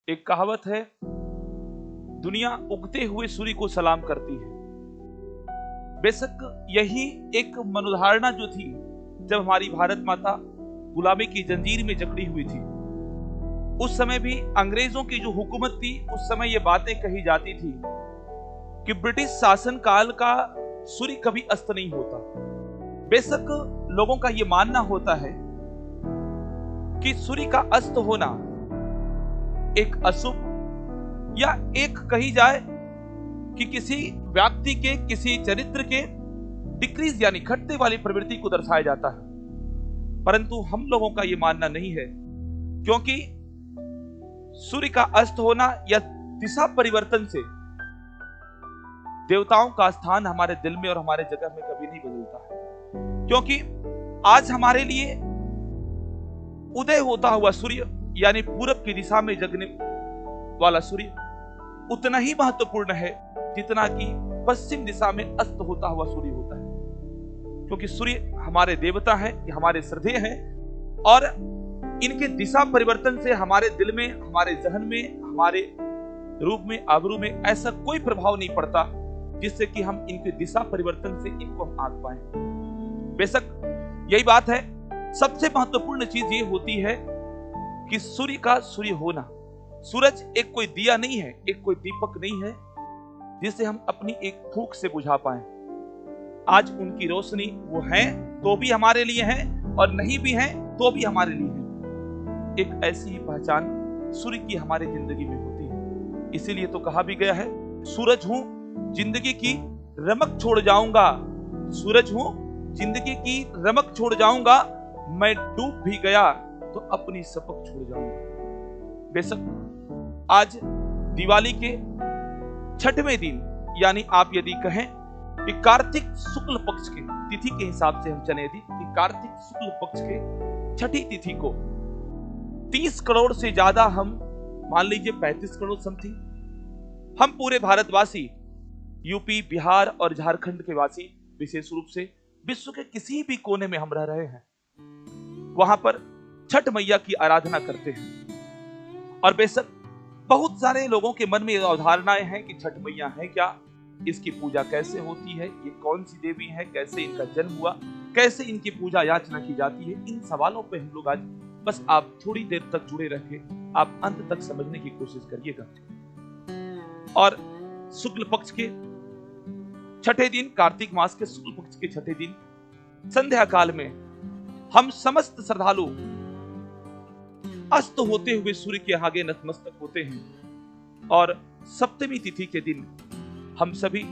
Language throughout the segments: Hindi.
एक कहावत है, दुनिया उगते हुए सूर्य को सलाम करती है। बेशक यही एक मनोधारणा जो थी जब हमारी भारत माता गुलामी की जंजीर में जकड़ी हुई थी, उस समय भी अंग्रेजों की जो हुकूमत थी, उस समय ये बातें कही जाती थी कि ब्रिटिश शासन काल का सूर्य कभी अस्त नहीं होता। बेशक लोगों का यह मानना होता है कि सूर्य का अस्त होना एक अशुभ या एक कही जाए कि किसी व्यक्ति के, किसी चरित्र के डिक्रीज यानी घटने वाली प्रवृत्ति को दर्शाया जाता है। परंतु हम लोगों का यह मानना नहीं है, क्योंकि सूर्य का अस्त होना या दिशा परिवर्तन से देवताओं का स्थान हमारे दिल में और हमारे जगह में कभी नहीं बदलता है। क्योंकि आज हमारे लिए उदय होता हुआ सूर्य यानी पूरब की दिशा में जगने वाला सूर्य उतना ही महत्वपूर्ण है जितना कि पश्चिम दिशा में अस्त होता हुआ सूर्य होता है। क्योंकि सूर्य हमारे देवता हैं, हमारे श्रद्धेय हैं, और इनके दिशा परिवर्तन से हमारे दिल में, हमारे जहन में, हमारे रूप में, आबरू में ऐसा कोई प्रभाव नहीं पड़ता जिससे कि हम इनके दिशा परिवर्तन से इनको हम आंक पाए। बेशक यही बात है, सबसे महत्वपूर्ण चीज ये होती है कि सूर्य का सूर्य होना। सूरज एक कोई दिया नहीं है, एक कोई दीपक नहीं है जिसे हम अपनी एक फूंक से बुझा पाए। आज उनकी रोशनी वो है तो भी हमारे लिए है, और नहीं भी है तो भी हमारे लिए है। एक ऐसी ही पहचान सूर्य की हमारी जिंदगी में होती है। इसीलिए तो कहा भी गया है, सूरज हूं जिंदगी की रमक छोड़ जाऊंगा, सूरज हूं जिंदगी की रमक छोड़ जाऊंगा, मैं डूब भी गया तो अपनी सपक छोड़ जाऊंगा। बेशक आज दिवाली के छठवें दिन, यानी आप यदि कहें कि कार्तिक शुक्ल पक्ष के तिथि के हिसाब से हम चले यदि कि कार्तिक शुक्ल पक्ष के छठी तिथि को 30 करोड़ से ज्यादा, हम मान लीजिए 35 करोड़ समथिंग, हम पूरे भारतवासी, यूपी, बिहार और झारखंड के वासी विशेष रूप से विश्व के किसी भी कोने में हम रह रहे हैं, वहां पर छठ मैया की आराधना करते हैं। और बेशक बहुत सारे लोगों के मन में यह अवधारणाएं हैं कि छठ मैया है क्या, इसकी पूजा कैसे होती है, ये कौन सी देवी है, कैसे इनका जन्म हुआ, कैसे इनकी पूजा याचना की जाती है। इन सवालों पे हम लोग आज बस आप थोड़ी देर तक जुड़े रहे, आप अंत तक समझने की कोशिश करिएगा। और शुक्ल पक्ष के छठे दिन, कार्तिक मास के शुक्ल पक्ष के छठे दिन संध्या काल में हम समस्त श्रद्धालु अस्त होते हुए सूर्य के आगे नतमस्तक होते हैं। और सप्तमी तिथि के दिन हम सभी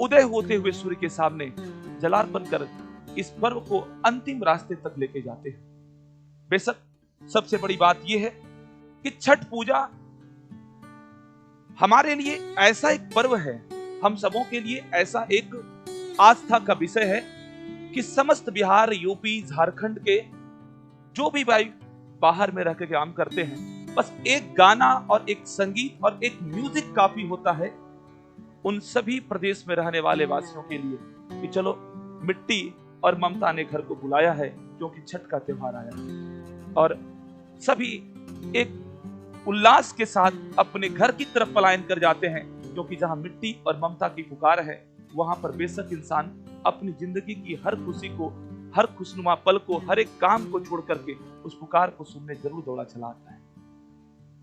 उदय होते हुए सूर्य के सामने जलार्पण कर इस पर्व को अंतिम रास्ते तक लेके जाते हैं। बेशक सबसे बड़ी बात यह है कि छठ पूजा हमारे लिए ऐसा एक पर्व है, हम सबों के लिए ऐसा एक आस्था का विषय है कि समस्त बिहार, यूपी, झारखंड के जो भी भाई बाहर में रह के काम करते हैं, बस एक गाना और एक संगीत और एक म्यूजिक काफी होता है उन सभी प्रदेश में रहने वाले वासियों के लिए कि चलो मिट्टी और ममता ने घर को बुलाया है, क्योंकि छठ का त्योहार आया है। और सभी एक उल्लास के साथ अपने घर की तरफ पलायन कर जाते हैं, क्योंकि जहां मिट्टी और ममता की पुकार है, वहां पर बेशक इंसान अपनी जिंदगी की हर खुशी को, हर खुशनुमा पल को, हर एक काम को छोड़ करके उस पुकार को सुनने जरूर दौड़ा चला आता है।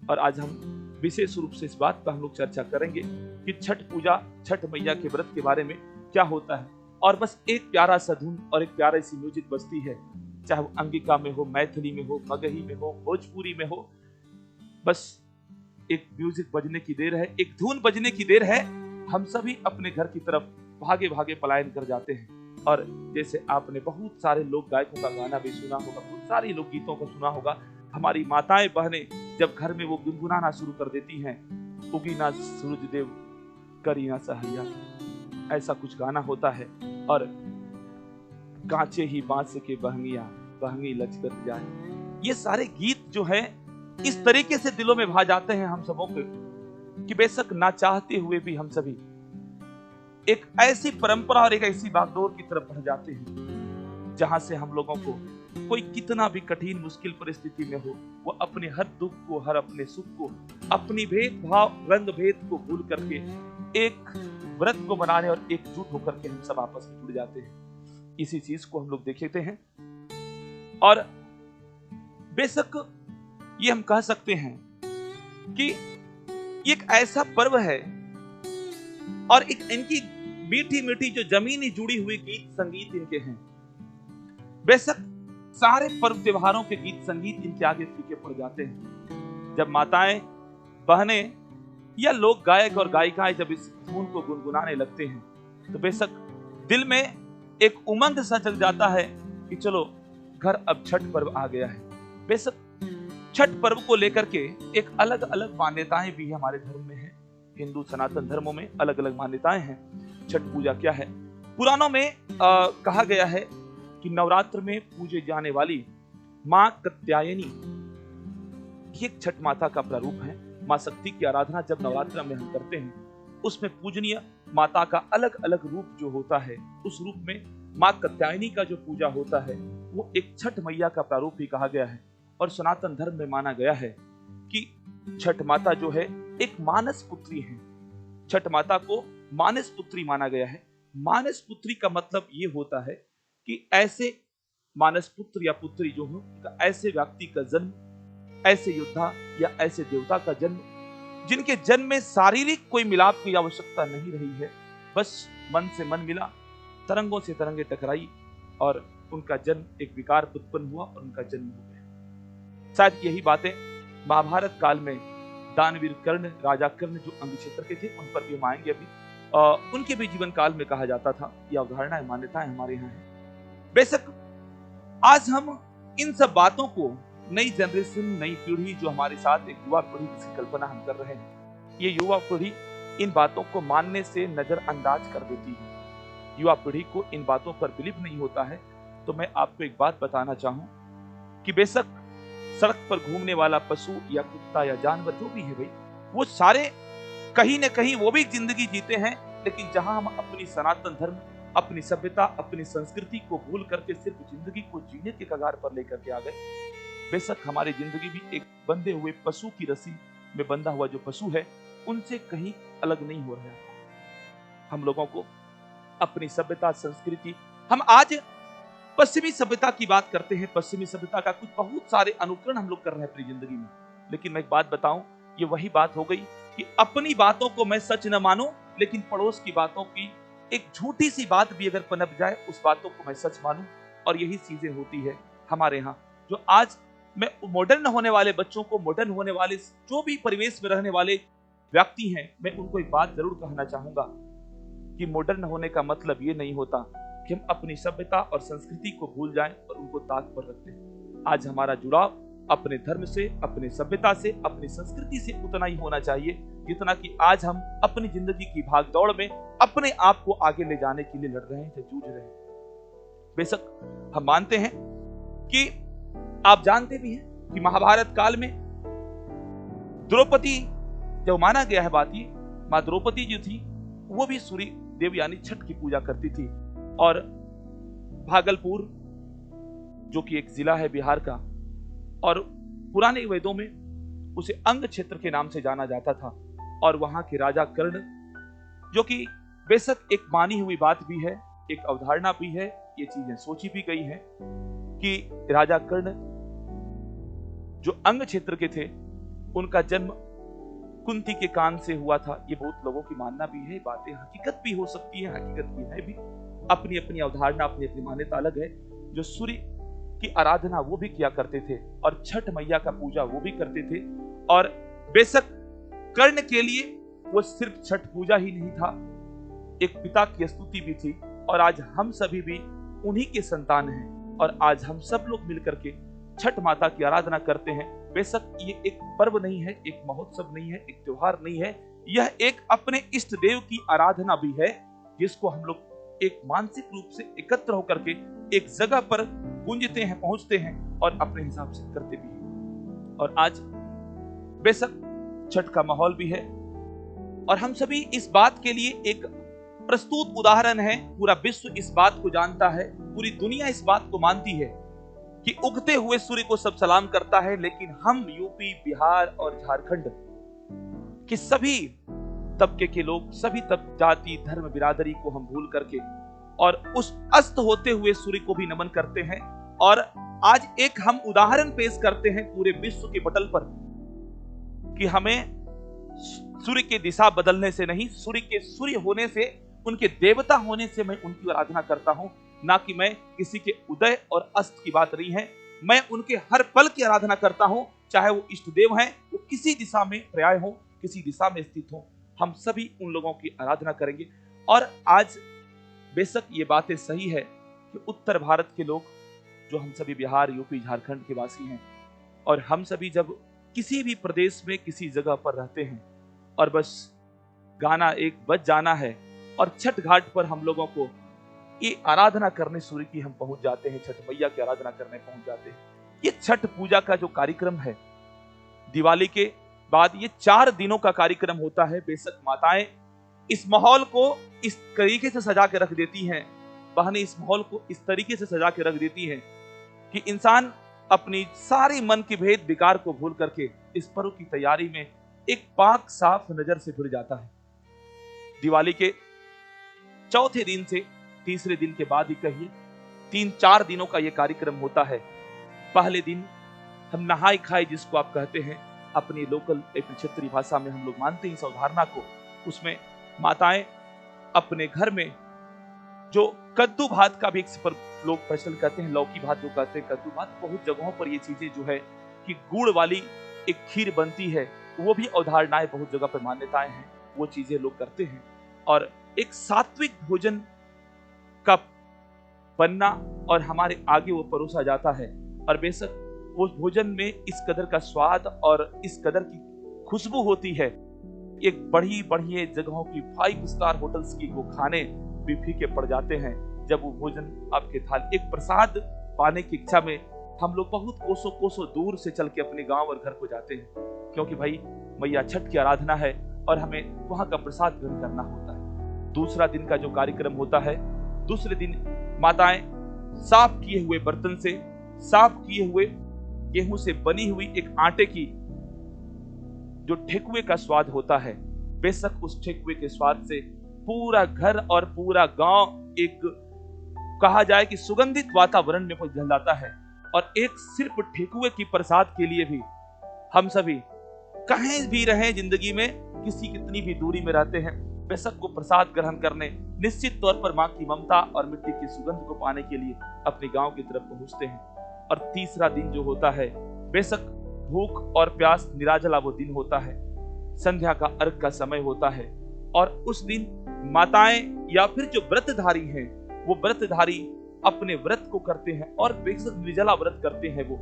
और आज हम विशेष रूप से इस बात पर हम लोग चर्चा करेंगे कि छठ पूजा, छठ मैया के व्रत के बारे में क्या होता है। और बस एक प्यारा सा धुन और एक प्यारा सी म्यूजिक बजती है, चाहे वो अंगिका में हो, मैथिली में हो, मगही में हो, भोजपुरी में हो, बस एक म्यूजिक बजने की देर है, एक धुन बजने की देर है, हम सभी अपने घर की तरफ भागे भागे पलायन कर जाते हैं। और जैसे आपने बहुत सारे लोक गायकों का गाना भी सुना होगा, बहुत सारे लोक गीतों को सुना होगा, हमारी माताएं बहनें जब घर में वो गुनगुनाना शुरू कर देती हैं, उगी ना सूरज देव करी ना सहैया, ऐसा कुछ गाना होता है। और कांचे ही बांस के बहंगिया बहंगी लचकत जाए, ये सारे गीत जो है इस तरीके से दिलों में भा जाते हैं हम सबों के कि बेशक ना चाहते हुए भी हम सभी एक ऐसी परंपरा और एक ऐसी बागडोर की तरफ बढ़ जाते हैं जहां से हम लोगों को कोई कितना भी कठिन मुश्किल परिस्थिति में हो, वो अपने हर दुख को, हर अपने सुख को, अपनी भेदभाव रंग भेद को भूल करके एक व्रत को बनाने और एकजुट होकर के हम सब आपस में जुड़ जाते हैं। इसी चीज को हम लोग देखते हैं। और बेशक ये हम कह सकते हैं कि एक ऐसा पर्व है और एक इनकी मीठी मीठी जो जमीनी जुड़ी हुई गीत संगीत इनके हैं। बेशक सारे पर्व त्योहारों के गीत संगीत इनके आगे फीके पड़ जाते हैं। जब माताएं, बहनें या लोग गायक और गायिकाएं जब इस धुन को गुनगुनाने लगते हैं तो बेशक दिल में एक उमंग सा जग जाता है कि चलो घर अब छठ पर्व आ गया है। बेशक छठ पर्व को लेकर के एक अलग अलग मान्यताएं भी हमारे धर्म में है। हिंदू सनातन धर्मों में अलग अलग मान्यताएं हैं। छठ पूजा क्या है? पुराणों में कहा गया है कि नवरात्र में पूजे जाने वाली मां कात्यायनी एक छठ माता का प्रारूप है। मां शक्ति की आराधना जब नवरात्र में हम करते हैं, उसमें पूजनीय माता का अलग अलग रूप जो होता है, उस रूप में मां कात्यायनी का जो पूजा होता है वो एक छठ मैया का प्रारूप भी कहा गया है। और सनातन धर्म में माना गया है कि छठ माता जो है एक मानस पुत्री है। छठ माता को मानस पुत्री माना गया है। मानस पुत्री का मतलब ये होता है कि ऐसे मानस पुत्र या पुत्री जो हो, ऐसे व्यक्ति का जन्म, ऐसे योद्धा या ऐसे देवता का जन्म जिनके जन्म में शारीरिक कोई मिलाप की आवश्यकता नहीं रही है, बस मन से मन मिला, तरंगों से तरंगे टकराई और उनका जन्म एक विकार उत्पन्न हुआ और उनका जन्म हो गया। शायद यही बातें महाभारत काल में दानवीर कर्ण, राजा कर्ण जो अंग क्षेत्र के थे, उन पर भी हम आएंगे अभी। उनके भी जीवन काल में कहा जाता था। यह अवधारणाएं, मान्यताएं हमारे यहाँ है। बेशक आज हम इन सब बातों को नई जनरेशन, नई पीढ़ी जो हमारे साथ एक युवा पीढ़ी जिसकी कल्पना हम कर रहे हैं, ये युवा पीढ़ी इन बातों को मानने से नजरअंदाज कर देती है। युवा पीढ़ी को इन बातों पर बिलीव नहीं होता है। तो मैं आपको एक बात बताना चाहूं कि बेशक सड़क पर घूमने वाला पशु या कुत्ता या जानवर जो भी है भाई, वो सारे कहीं न कहीं वो भी जिंदगी जीते हैं, लेकिन जहां हम अपनी सनातन धर्म, अपनी सभ्यता, अपनी संस्कृति को भूल करके सिर्फ जिंदगी को जीने के कगार पर लेकर के आ गए। बेशक हमारी जिंदगी भी एक बंधे हुए पशु की रस्सी में बंधा हुआ जो पशु है, उनसे कहीं अलग नहीं हो रहा है। हम लोगों को अपनी सभ्यता, संस्कृति, हम आज पश्चिमी सभ्यता की बात करते हैं। पश्चिमी सभ्यता का कुछ बहुत सारे अनुकरण हम लोग कर रहे हैं अपनी जिंदगी में। लेकिन मैं एक बात बताऊं, ये वही बात हो गई कि अपनी बातों को मैं सच न मानूं, लेकिन पड़ोस की बातों की एक झूठी सी बात भी अगर पनप जाए, उस बातों को मैं सच मानूं। और यही चीजें होती है हमारे यहाँ। जो आज मैं मॉडर्न होने वाले बच्चों को, मॉडर्न होने वाले जो भी परिवेश में रहने वाले व्यक्ति हैं, मैं उनको एक बात जरूर कहना चाहूंगा कि मॉडर्न होने का मतलब ये नहीं होता कि हम अपनी सभ्यता और संस्कृति को भूल जाएं और उनको ताक पर रखते हैं। आज हमारा जुड़ाव अपने धर्म से, अपने सभ्यता से, अपनी संस्कृति से उतना ही होना चाहिए जितना कि आज हम अपनी जिंदगी की भागदौड़ में अपने आप को आगे ले जाने के लिए लड़ रहे हैं या जूझ रहे हैं। बेशक हम मानते हैं कि आप जानते भी हैं कि महाभारत काल में द्रौपदी, जो माना गया है बात, ये मां द्रौपदी जो थी वो भी सूर्य देव यानी छठ की पूजा करती थी। और भागलपुर जो कि एक जिला है बिहार का, और पुराने वेदों में उसे अंग क्षेत्र के नाम से जाना जाता था। और वहां के राजा कर्ण, जो कि बेशक एक मानी हुई बात भी है, एक अवधारणा भी है, ये चीजें सोची भी गई है कि राजा कर्ण जो अंग क्षेत्र के थे, उनका जन्म कुंती के कान से हुआ था। ये बहुत लोगों की मानना भी है। बातें हकीकत भी हो सकती है, हकीकत भी है भी। अपनी अपनी अवधारणा, अपनी अपनी मान्यता अलग है। जो सूर्य की आराधना वो भी किया करते थे और छठ मैया का पूजा वो भी करते थे। और बेशक कर्ण के लिए वो सिर्फ छठ पूजा ही नहीं था, एक पिता की स्तुति भी थी। और आज हम सभी भी उन्हीं के संतान हैं और आज हम सब लोग मिलकर के छठ माता की आराधना करते हैं। बेशक ये एक पर्व नहीं है, एक महोत्सव नहीं है, एक त्योहार नहीं है, यह एक अपने इष्ट देव की आराधना भी है, जिसको हम लोग एक मानसिक रूप से एकत्र होकर के एक जगह पर गूंजते हैं, पहुंचते हैं और अपने हिसाब से करते भी हैं। और आज बेशक छठ का माहौल भी है और हम सभी इस बात के लिए एक प्रस्तुत उदाहरण है। पूरा विश्व इस बात को जानता है, पूरी दुनिया इस बात को मानती है कि उगते हुए सूर्य को सब सलाम करता है, लेकिन हम यूपी, बिहार और झारखंड के सभी तबके के लोग, सभी जाति, धर्म, बिरादरी को हम भूल करके और उस अस्त होते हुए सूर्य को भी नमन करते हैं। और आज एक हम उदाहरण पेश करते हैं पूरे विश्व के पटल पर कि हमें सूर्य की दिशा बदलने से नहीं, सूर्य के सूर्य होने से, उनके देवता होने से मैं उनकी आराधना करता हूं, ना कि मैं किसी के उदय और अस्त की बात नहीं है। मैं उनके हर पल की आराधना करता हूं, चाहे वो इष्ट देव हैं, वो किसी दिशा में पर्याय हो, किसी दिशा में स्थित हो, हम सभी उन लोगों की आराधना करेंगे। और आज बेशक ये बातें सही है कि उत्तर भारत के लोग, जो हम सभी बिहार, यूपी, झारखंड के वासी हैं, और हम सभी जब किसी भी प्रदेश में किसी जगह पर रहते हैं और बस गाना एक बज जाना है और छठ घाट पर हम लोगों को ये आराधना करने सूर्य की हम पहुंच जाते हैं, छठ मैया की आराधना करने पहुंच जाते हैं। ये छठ पूजा का जो कार्यक्रम है, दिवाली के बाद ये 4 दिनों का कार्यक्रम होता है। बेशक माताएं इस माहौल को इस तरीके से सजा के रख देती हैं, बहनें इस माहौल को इस तरीके से सजा के रख देती हैं कि इंसान अपनी सारी मन की भेद विकार को भूल करके इस पर्व की तैयारी में एक पाक साफ नजर से जुड़ जाता है। दिवाली के चौथे दिन से तीसरे दिन के बाद ही कहिए 3-4 दिनों का यह कार्यक्रम होता है। पहले दिन हम नहाई खाई, जिसको आप कहते हैं अपनी लोकल क्षेत्रीय भाषा में हम लोग मानते हैं इस अवधारणा को, उसमें माताएं अपने घर में जो कद्दू भात का भी एक लोग स्पेशल कहते हैं, लौकी भात जो कहते हैं, कद्दू भात, बहुत जगहों पर ये चीजें जो है कि गुड़ वाली एक खीर बनती है, वो भी अवधारणाएं बहुत जगह पर मान्यताएं हैं, वो चीजें लोग करते हैं। और एक सात्विक भोजन का बनना और हमारे आगे वो परोसा जाता है। और बेशक उस भोजन में इस कदर का स्वाद और इस कदर की खुशबू होती है, एक बड़ी जगहों की 5 स्टार होटल्स की वो खाने भी फीके पड़ जाते हैं जब वो भोजन आपके थाली, एक प्रसाद पाने की इच्छा में हम लोग बहुत कोसों दूर से चल के अपने गांव और घर को जाते हैं, क्योंकि भाई मैया छठ की आराधना है और हमें वहां का प्रसाद ग्रहण करना होता है। दूसरा दिन का जो कार्यक्रम होता है, दूसरे दिन माताएं साफ किए हुए बर्तन से, साफ किए हुए गेहूं से बनी हुई एक आटे की जो ठेकुए का स्वाद होता है, बेशक उस ठेकुए के स्वाद से पूरा घर और पूरा गांव एक कहा जाए कि सुगंधित वातावरण में ढल जाता है। और एक सिर्फ ठेकुए की प्रसाद के लिए भी हम सभी कहीं भी रहे जिंदगी में, किसी कितनी भी दूरी में रहते हैं, बेशक को प्रसाद ग्रहण करने निश्चित तौर पर मां की ममता और मिट्टी की सुगंध को पाने के लिए अपने गांव की तरफ पहुंचते हैं। और तीसरा दिन जो होता है, बेशक भूख और प्यास निराजला वो दिन होता है, संध्या का अर्घ का समय होता है। और उस दिन माताएं या फिर जो व्रतधारी हैं, वो व्रतधारी अपने व्रत को करते हैं और बेशक निर्जला व्रत करते हैं वो।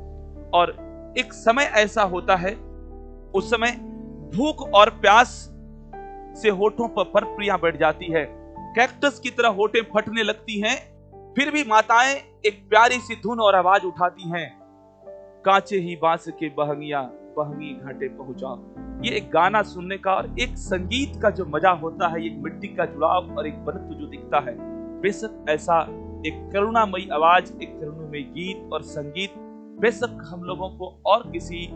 और एक समय ऐसा होता है, उस समय भूख और प्यास से होठों पर परप्रियां बैठ जाती है, कैक्टस की तरह होठें फटने लगती हैं, फिर भी माताएं एक प्यारी सी धुन और आवाज उठाती हैं, कांचे ही बांस के बहंगिया बहंगी घाटे पहुंचाओ। ये एक गाना सुनने का और एक संगीत का जो मजा होता है, एक मिट्टी का जुड़ाव और एक बनत्व जो दिखता है, बेशक ऐसा एक करुणामयी आवाज, एक करुणामयी गीत और संगीत बेशक हम लोगों को और किसी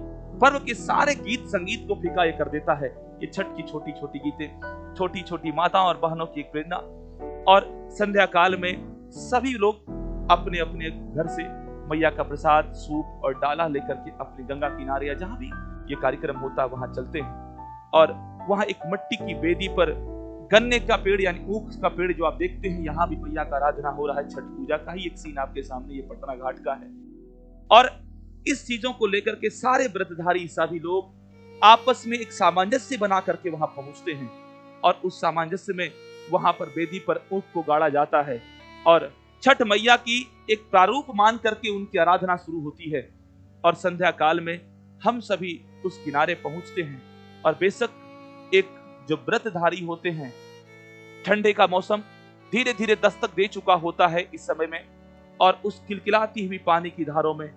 पर्व के सारे गीत संगीत को फीका ये कर देता है। ये छठ की छोटी छोटी गीतें, छोटी छोटी माताओं और बहनों की एक प्रेरणा। और संध्या काल में सभी लोग अपने अपने घर से मैया का प्रसाद, सूप और डाला लेकर के अपनी गंगा किनारे या जहां भी ये कार्यक्रम होता है वहां चलते हैं। और वहां एक मिट्टी की वेदी पर गन्ने का पेड़ यानी ऊख का पेड़ जो आप देखते हैं, यहाँ भी मैया का आराधना हो रहा है। छठ पूजा का ही एक सीन आपके सामने ये पटना घाट का है। और इस चीजों को लेकर के सारे व्रतधारी सभी लोग आपस में एक सामंजस्य बना करके वहां पहुंचते हैं और उस सामंजस्य में वहां पर वेदी पर ऊख को गाड़ा जाता है और छठ मैया की एक प्रारूप मान करके उनकी आराधना शुरू होती है। और संध्या काल में हम सभी उस किनारे पहुंचते हैं और बेशक एक जो व्रतधारी होते हैं, ठंडे का मौसम धीरे धीरे दस्तक दे चुका होता है इस समय में, और उस किलकिलाती हुई पानी की धारों में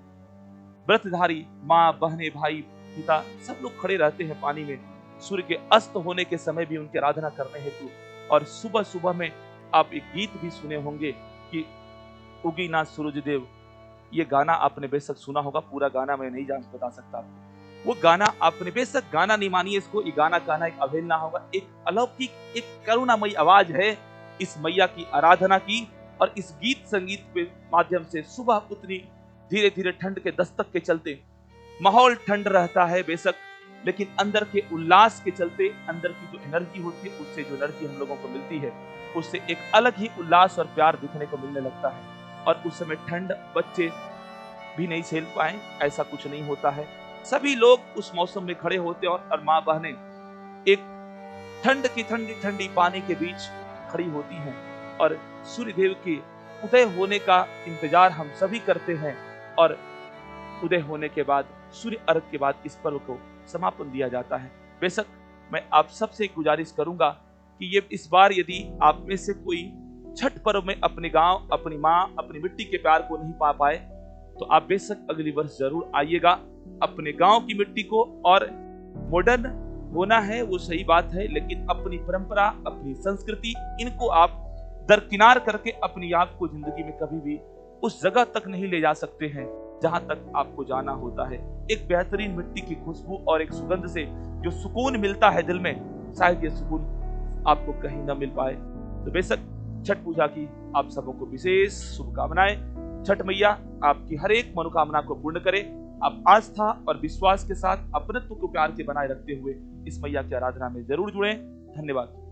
व्रतधारी माँ, बहने, भाई, पिता सब लोग खड़े रहते हैं पानी में, सूर्य के अस्त होने के समय भी उनकी आराधना करने हेतु। और सुबह सुबह में आप एक गीत भी सुने होंगे कि उगी ना सूरज देव ये गाना आपने बेशक सुना होगा, पूरा गाना मैं नहीं बता सकता आपको। वो गाना आपने बेशक गाना नहीं मानिए इसको, ये गाना कहना एक अवहेलना होगा। एक अलौकिक, एक करुणामयी आवाज है इस मैया की आराधना की, और इस गीत संगीत के माध्यम से सुबह उतनी धीरे धीरे ठंड के दस्तक के चलते माहौल ठंड रहता है बेशक, लेकिन अंदर के उल्लास के चलते, अंदर की जो एनर्जी होती है, उससे जो एनर्जी हम लोगों को मिलती है, उससे एक अलग ही उल्लास और प्यार दिखने को मिलने लगता है। और उस समय ठंड बच्चे भी नहीं झेल पाए, ऐसा कुछ नहीं होता है। सभी लोग उस मौसम में खड़े होते और माँ बहनें एक ठंड की ठंडी ठंडी पानी के बीच खड़ी होती हैं और सूर्य देव के उदय होने का इंतजार हम सभी करते हैं। और उदय होने के बाद, सूर्य अर्घ के बाद इस पर्व को समापन दिया जाता है। बेशक मैं आप सबसे गुजारिश करूंगा कि ये इस बार यदि आप में से कोई छठ पर्व में अपने गांव, अपनी माँ, अपनी मिट्टी के प्यार को नहीं पा पाए, तो आप बेशक अगली वर्ष जरूर आइएगा। अपने गांव की मिट्टी को, और मॉडर्न होना है वो सही बात है, लेकिन अपनी परंपरा, अपनी संस्कृति, इनको आप दरकिनार करके अपनी आप को जिंदगी में कभी भी उस जगह तक नहीं ले जा सकते हैं जहां तक आपको जाना होता है। एक बेहतरीन मिट्टी की खुशबू और एक सुगंध से जो सुकून मिलता है दिल में, शायद ये सुकून आपको कहीं ना मिल पाए। तो बेशक छठ पूजा की आप सबों को विशेष शुभकामनाएं। छठ मैया आपकी हर एक मनोकामना को पूर्ण करे। आप आस्था और विश्वास के साथ अपनत्व को प्यार के बनाए रखते हुए इस मैया की आराधना में जरूर जुड़ें। धन्यवाद।